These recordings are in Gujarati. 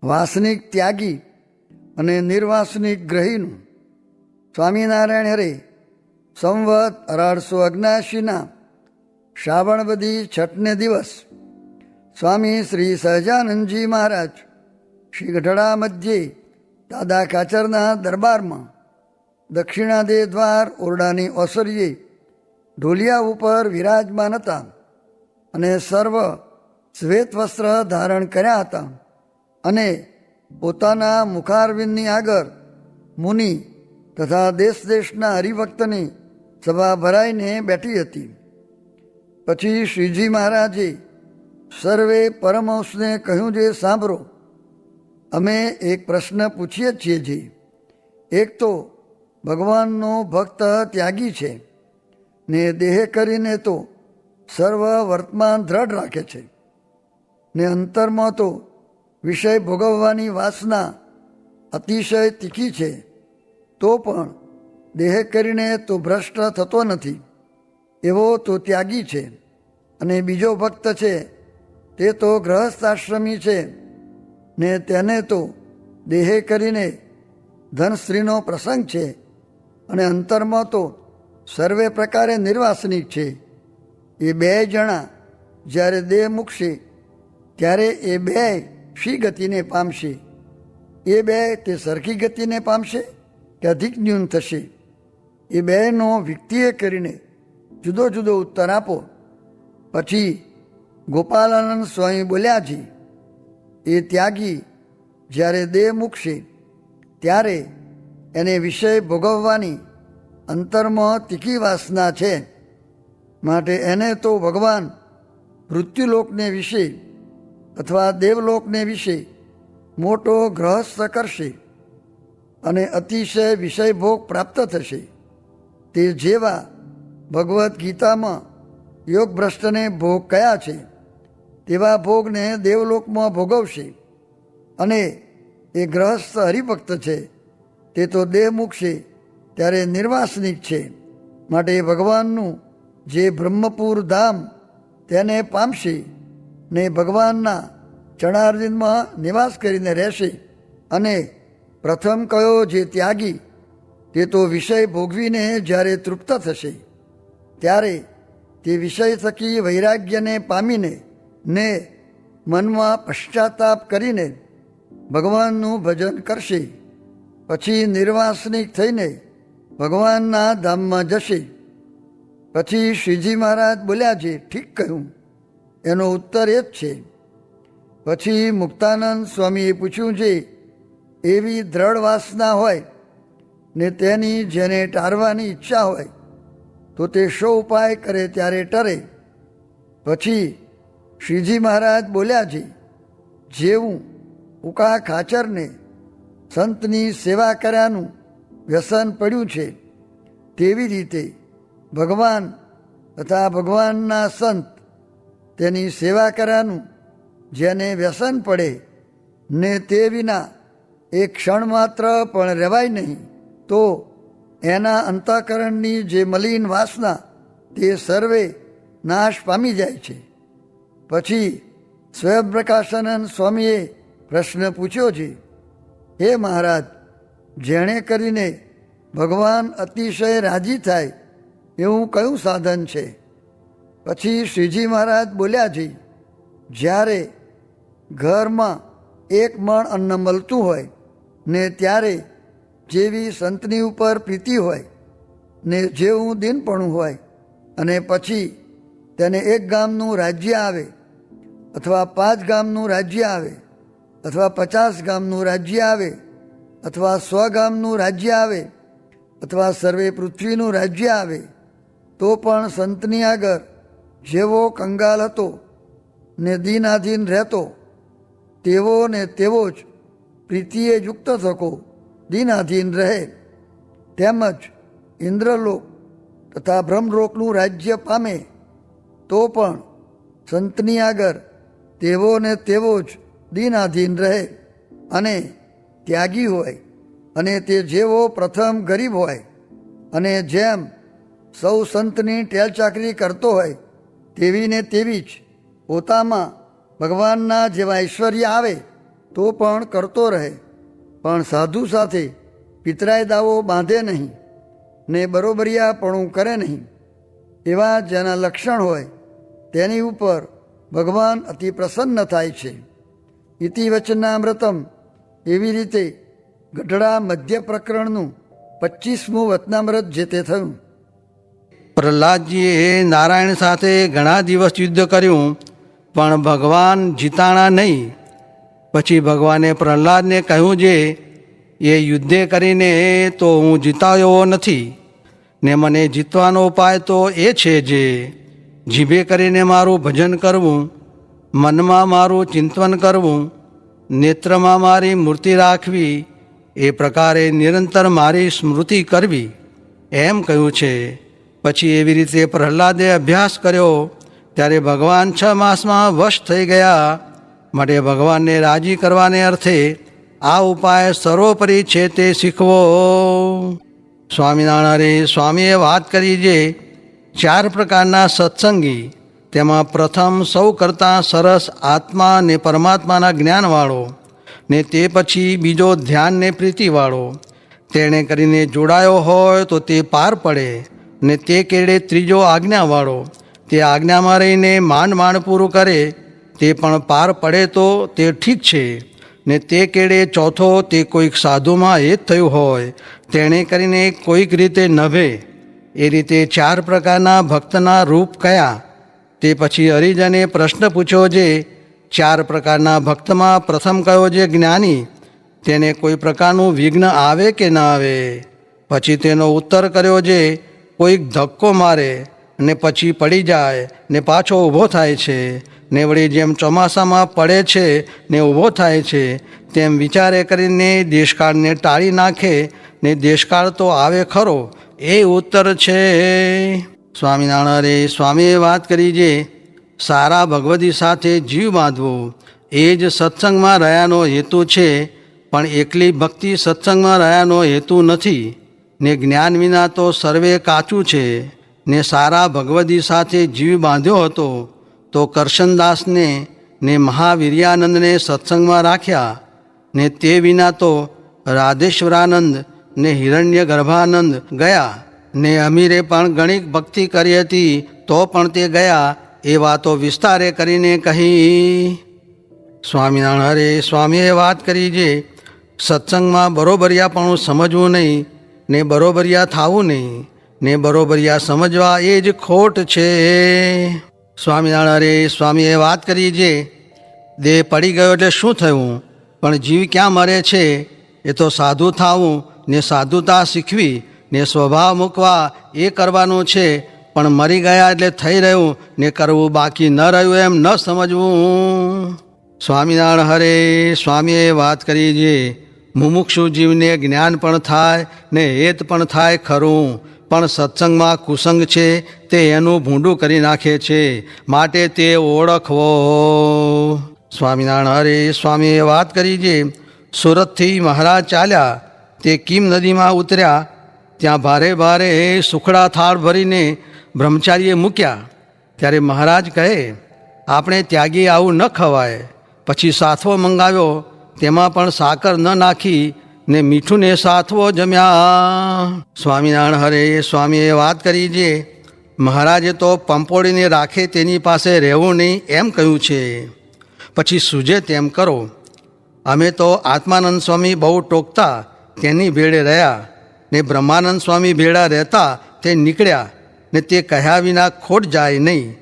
વાસનિક ત્યાગી અને નિર્વાસનિક ગ્રહીનું. સ્વામિનારાયણ હરે સંવત 1879 શ્રાવણ બધી છઠને દિવસ સ્વામી શ્રી સહજાનંદજી મહારાજ શ્રી ગઢડા મધ્યે દાદા કાચરના દરબારમાં દક્ષિણાદે દ્વાર ઓરડાની ઓસરીએ ઢોલિયા ઉપર વિરાજમાન હતા અને સર્વ શ્વેત વસ્ત્ર ધારણ કર્યા હતા અને પોતાના મુખારવિંદની આગળ મુનિ તથા દેશ દેશના હરિભક્તની સભા ભરાઈને બેઠી હતી. પછી શ્રીજી મહારાજે સર્વે પરમહંસને કહ્યું, જે સાંભળો, અમે એક પ્રશ્ન પૂછીએ છીએ. જે એક તો ભગવાનનો ભક્ત ત્યાગી છે ને દેહ કરીને તો સર્વ વર્તમાન દ્રઢ રાખે છે ને અંતરમાં તો વિષય ભોગવવાની વાસના અતિશય તીખી છે, તો પણ દેહ કરીને તો ભ્રષ્ટ થતો નથી, એવો તો ત્યાગી છે. અને બીજો ભક્ત છે તે તો ગૃહસ્થાશ્રમી છે ને તેને તો દેહ કરીને ધન સ્ત્રીનો પ્રસંગ છે અને અંતરમાં તો સર્વે પ્રકારે નિર્વાસનિક છે. એ બે જણા જ્યારે દેહ મૂકશે ત્યારે એ બે શી ગતિને પામશે? એ બે તે સરખી ગતિને પામશે કે અધિક ન્યૂન થશે? એ બેનો વ્યક્તિએ કરીને જુદો જુદો ઉત્તર આપો. પછી ગોપાલાનંદ સ્વામી બોલ્યા, છે એ ત્યાગી જ્યારે દેહ મૂકશે ત્યારે એને વિષય ભોગવવાની અંતરમાં તીખી વાસના છે, માટે એને તો ભગવાન મૃત્યુલોકને વિશે અથવા દેવલોકને વિશે મોટો ગ્રહસ્થ કરશે અને અતિશય વિષય ભોગ પ્રાપ્ત થશે. તે જેવા ભગવદ્ ગીતામાં યોગ ભ્રષ્ટને ભોગ કયા છે તેવા ભોગને દેવલોકમાં ભોગવશે. અને એ ગ્રહસ્થ હરિભક્ત છે તે તો દેહ મૂકશે ત્યારે નિર્વાસનિક છે, માટે ભગવાનનું જે બ્રહ્મપુર ધામ તેને પામશે ને ભગવાનના ચરણારવિંદમાં નિવાસ કરીને રહેશે. અને પ્રથમ કયો જે ત્યાગી તે તો વિષય ભોગવીને જ્યારે તૃપ્ત થશે ત્યારે તે વિષય થકી વૈરાગ્યને પામીને ને મનમાં પશ્ચાતાપ કરીને ભગવાનનું ભજન કરશે. પછી નિર્વાસનિક થઈને ભગવાનના ધામમાં જશે. પછી શ્રીજી મહારાજ બોલ્યા, છે ઠીક કહ્યું. એનો ઉત્તર એ જ છે. પછી મુક્તાનંદ સ્વામીએ પૂછ્યું, છે એવી દ્રઢ વાસના હોય ને તેની જેને ટાળવાની ઈચ્છા હોય તો તે શો ઉપાય કરે ત્યારે ટરે? પછી શ્રીજી મહારાજ બોલ્યા, છે જેવું ઉકા ખાચરને સંતની સેવા કર્યાનું વ્યસન પડ્યું છે તેવી રીતે ભગવાન તથા ભગવાનના સંત તેની સેવા કર્યાનું જેને વ્યસન પડે ને તે વિના એક ક્ષણ માત્ર પણ રહેવાય નહીં, તો એના અંતઃકરણની જે મલિન વાસના તે સર્વે નાશ પામી જાય છે. પછી સ્વયંપ્રકાશાનંદ સ્વામીએ પ્રશ્ન પૂછ્યો, છે હે મહારાજ, જેણે કરીને ભગવાન અતિશય રાજી થાય એવું કયું સાધન છે? પછી શ્રીજી મહારાજ બોલ્યા, છે જ્યારે ઘરમાં એક મણ અન્ન મળતું હોય ને ત્યારે જેવી સંતની ઉપર પ્રીતિ હોય ને જેવું દિનપણું હોય અને પછી તેને 1 ગામનું રાજ્ય આવે અથવા 5 ગામનું રાજ્ય આવે અથવા 50 ગામનું રાજ્ય આવે અથવા 100 ગામનું રાજ્ય આવે અથવા સર્વે પૃથ્વીનું રાજ્ય આવે, તો પણ સંતની આગળ જેવો કંગાલ હતો ને દીનાધીન રહેતો તેવો ને તેવો જ પ્રીતિએ યુક્ત થકો દીનાધીન રહે. તેમજ ઇન્દ્રલોક તથા બ્રહ્મલોકનું રાજ્ય પામે તો પણ સંતની આગળ તેવો ને તેવો જ દીનાધીન રહે અને ત્યાગી હોય અને તે જેવો પ્રથમ ગરીબ હોય અને જેમ સૌ સંતની ટેલચાકરી કરતો હોય તેવી ને તેવી જ પોતામાં ભગવાનના જેવા ઐશ્વર્ય આવે તો પણ કરતો રહે, પણ સાધુ સાથે પિતરાય દાવો બાંધે નહીં ને બરોબરિયાપણું કરે નહીં. એવા જેના લક્ષણ હોય તેની ઉપર ભગવાન અતિ પ્રસન્ન થાય છે. ઇતિ વચનામૃતમ. એવી રીતે ગઢડા મધ્ય પ્રકરણનું 25મું વચનામૃત જે તે થયું. પ્રહલાદજીએ નારાયણ સાથે ઘણા દિવસ યુદ્ધ કર્યું, પણ ભગવાન જીતાણા નહીં. પછી ભગવાને પ્રહલાદને કહ્યું, જે એ યુદ્ધે કરીને તો હું જીતાયો નથી, ને મને જીતવાનો ઉપાય તો એ છે જે જીભે કરીને મારું ભજન કરવું, મનમાં મારું ચિંતન કરવું, નેત્રમાં મારી મૂર્તિ રાખવી, એ પ્રકારે નિરંતર મારી સ્મૃતિ કરવી, એમ કહ્યું છે. પછી એવી રીતે પ્રહલાદે અભ્યાસ કર્યો, ત્યારે ભગવાન 6 માસમાં વશ થઈ ગયા. માટે ભગવાનને રાજી કરવાને અર્થે આ ઉપાય સર્વોપરી છે તે શીખવો. સ્વામિનારાયણ સ્વામીએ વાત કરી જે 4 પ્રકારના સત્સંગી, તેમાં પ્રથમ સૌ કરતાં સરસ આત્મા ને પરમાત્માના જ્ઞાનવાળો, ને તે પછી બીજો ધ્યાન ને પ્રીતિવાળો. તેણે કરીને જોડાયો હોય તો તે પાર પડે, ને તે કેડે ત્રીજો આજ્ઞાવાળો, તે આજ્ઞામાં રહીને માંડ પૂરું કરે, તે પણ પાર પડે તો તે ઠીક છે. ને તે કેડે ચોથો તે કોઈક સાધુમાં એ જ થયું હોય, તેણે કરીને કોઈક રીતે નભે. એ રીતે 4 પ્રકારના ભક્તના રૂપ કયા. તે પછી હરિજને પ્રશ્ન પૂછ્યો, જે 4 પ્રકારના ભક્તમાં પ્રથમ કયો જે જ્ઞાની, તેને કોઈ પ્રકારનું વિઘ્ન આવે કે ન આવે. પછી તેનો ઉત્તર કર્યો, જે કોઈક ધક્કો મારે ને પછી પડી જાય ને પાછો ઊભો થાય છે, ને વળી જેમ ચોમાસામાં પડે છે ને ઊભો થાય છે, તેમ વિચારે કરીને દેશકાળને ટાળી નાખે, ને દેશકાળ તો આવે ખરો, એ ઉત્તર છે. સ્વામિનારાયણ સ્વામીએ વાત કરી જે સારા ભગવદી સાથે જીવ બાંધવો એ જ સત્સંગમાં રહ્યાનો હેતુ છે, પણ એકલી ભક્તિ સત્સંગમાં રહ્યાનો હેતુ નથી. ને જ્ઞાન વિના તો સર્વે કાચું છે. ને સારા ભગવદી સાથે જીવ બાંધ્યો હતો તો કરશનદાસને ને મહાવીર્યાનંદને સત્સંગમાં રાખ્યા, ને તે વિના તો રાધેશ્વરાનંદ ને હિરણ્ય ગર્ભાનંદ ગયા, ને અમીરે પણ ઘણી ભક્તિ કરી હતી તો પણ તે ગયા. એ વાતો વિસ્તારે કરીને કહી. સ્વામિનારાયણ સ્વામીએ વાત કરી જે સત્સંગમાં બરોબરિયાપણું સમજવું નહીં, ને બરોબરિયા થવું નહીં, ને બરોબરિયા સમજવા એ જ ખોટ છે. સ્વામિનારાયણ સ્વામીએ વાત કરી જે દેહ પડી ગયો એટલે શું થયું, પણ જીવ ક્યાં મરે છે. એ તો સાધુ થવું ને સાધુતા શીખવી ને સ્વભાવ મૂકવા એ કરવાનું છે, પણ મરી ગયા એટલે થઈ રહ્યું ને કરવું બાકી ન રહ્યું એમ ન સમજવું. સ્વામિનારાયણ હરે સ્વામીએ વાત કરી જે મુમુક્ષુ જીવને જ્ઞાન પણ થાય ને હેત પણ થાય ખરું, પણ સત્સંગમાં કુસંગ છે તે એનું ભૂંડું કરી નાખે છે, માટે તે ઓળખવો. સ્વામિનારાયણ હરે સ્વામીએ વાત કરી જે સુરતથી મહારાજ ચાલ્યા, તે કીમ નદીમાં ઉતર્યા. ત્યાં ભારે ભારે સુખડા થાળ ભરીને બ્રહ્મચારીએ મૂક્યા. ત્યારે મહારાજ કહે, આપણે ત્યાગી આવું ન ખવાય. પછી સાથવો મંગાવ્યો, તેમાં પણ સાકર ન નાખી ને મીઠું ને સાથવો જમ્યા. સ્વામિનારાયણ હરે સ્વામીએ વાત કરી જે મહારાજે તો પંપોળીને રાખે તેની પાસે રહેવું નહીં એમ કહ્યું છે. પછી સૂજે તેમ કરો. અમે તો આત્માનંદ સ્વામી બહુ ટોકતા તેની ભેળે રહ્યા, ને બ્રહ્માનંદ સ્વામી ભેળા રહેતા તે નીકળ્યા, ને તે કહ્યા વિના ખોટ જાય નહીં.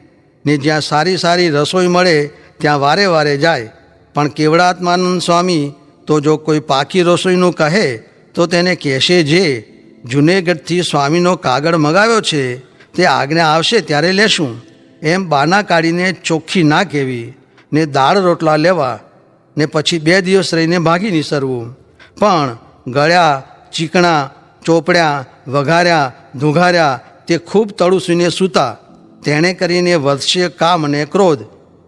ને જ્યાં સારી સારી રસોઈ મળે ત્યાં વારે વારે જાય. પણ કેવડાત્માનંદ સ્વામી તો જો કોઈ પાકી રસોઈનું કહે તો તેને કહેશે, જે જુનેગઢથી સ્વામીનો કાગળ મગાવ્યો છે તે આજ્ઞા આવશે ત્યારે લેશું, એમ બાના કાઢીને ચોખ્ખી ના કહેવી, ને દાળ રોટલા લેવા, ને પછી 2 દિવસ રહીને ભાગી નીસરવું. પણ ગળ્યા, ચીકણા, ચોપડ્યા, વઘાર્યા, ધુઘાર્યા તે ખૂબ તળુસુઈને સૂતા. તેણે કરીને વધશે કામ ને ક્રોધ.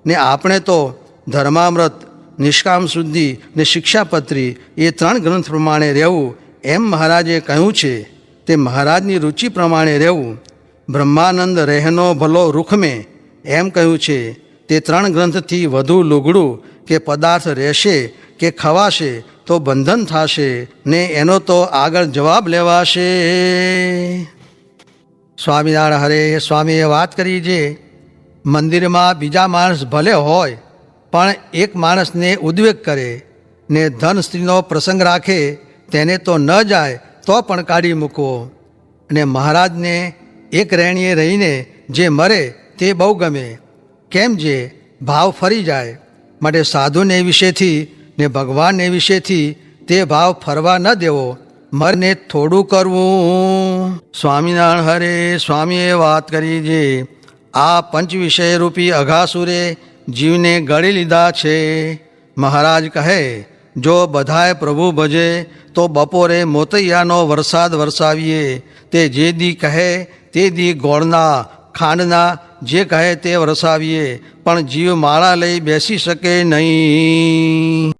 ને આપણે તો ધર્મામૃત, નિષ્કામ શુદ્ધિ ને શિક્ષાપત્રી એ 3 ગ્રંથ પ્રમાણે રહેવું એમ મહારાજે કહ્યું છે. તે મહારાજની રુચિ પ્રમાણે રહેવું. બ્રહ્માનંદ રહેનો ભલો રૂખમે એમ કહ્યું છે. તે 3 ગ્રંથથી વધુ લુગડું કે પદાર્થ રહેશે કે ખવાશે તો બંધન થશે ને એનો તો આગળ જવાબ લેવાશે. સ્વામિનારાયણ હરે સ્વામીએ વાત કરી છે, મંદિરમાં બીજા માણસ ભલે હોય પણ એક માણસને ઉદ્વેગ કરે ને ધન સ્ત્રીનો પ્રસંગ રાખે તેને તો ન જાય તો પણ કાઢી મૂકવો. અને મહારાજને એક રહેણીએ રહીને જે મરે તે બહુ ગમે, કેમ જે ભાવ ફરી જાય. માટે સાધુને વિશેથી ને ભગવાનને વિશેથી તે ભાવ ફરવા ન દેવો, મરને થોડું કરવું. સ્વામિનારાયણ હરે સ્વામીએ વાત કરી છે, આ પંચ વિષય રૂપી અઘાસુરે જીવને ગળી લીધા છે. મહારાજ કહે, જો બધાએ પ્રભુ ભજે તો બપોરે મોતૈયાનો વરસાદ વરસાવીએ. તે જે દી કહે તે દી ગોળના ખાંડના જે કહે તે વરસાવીએ, પણ જીવ માળા લઈ બેસી શકે નહીં.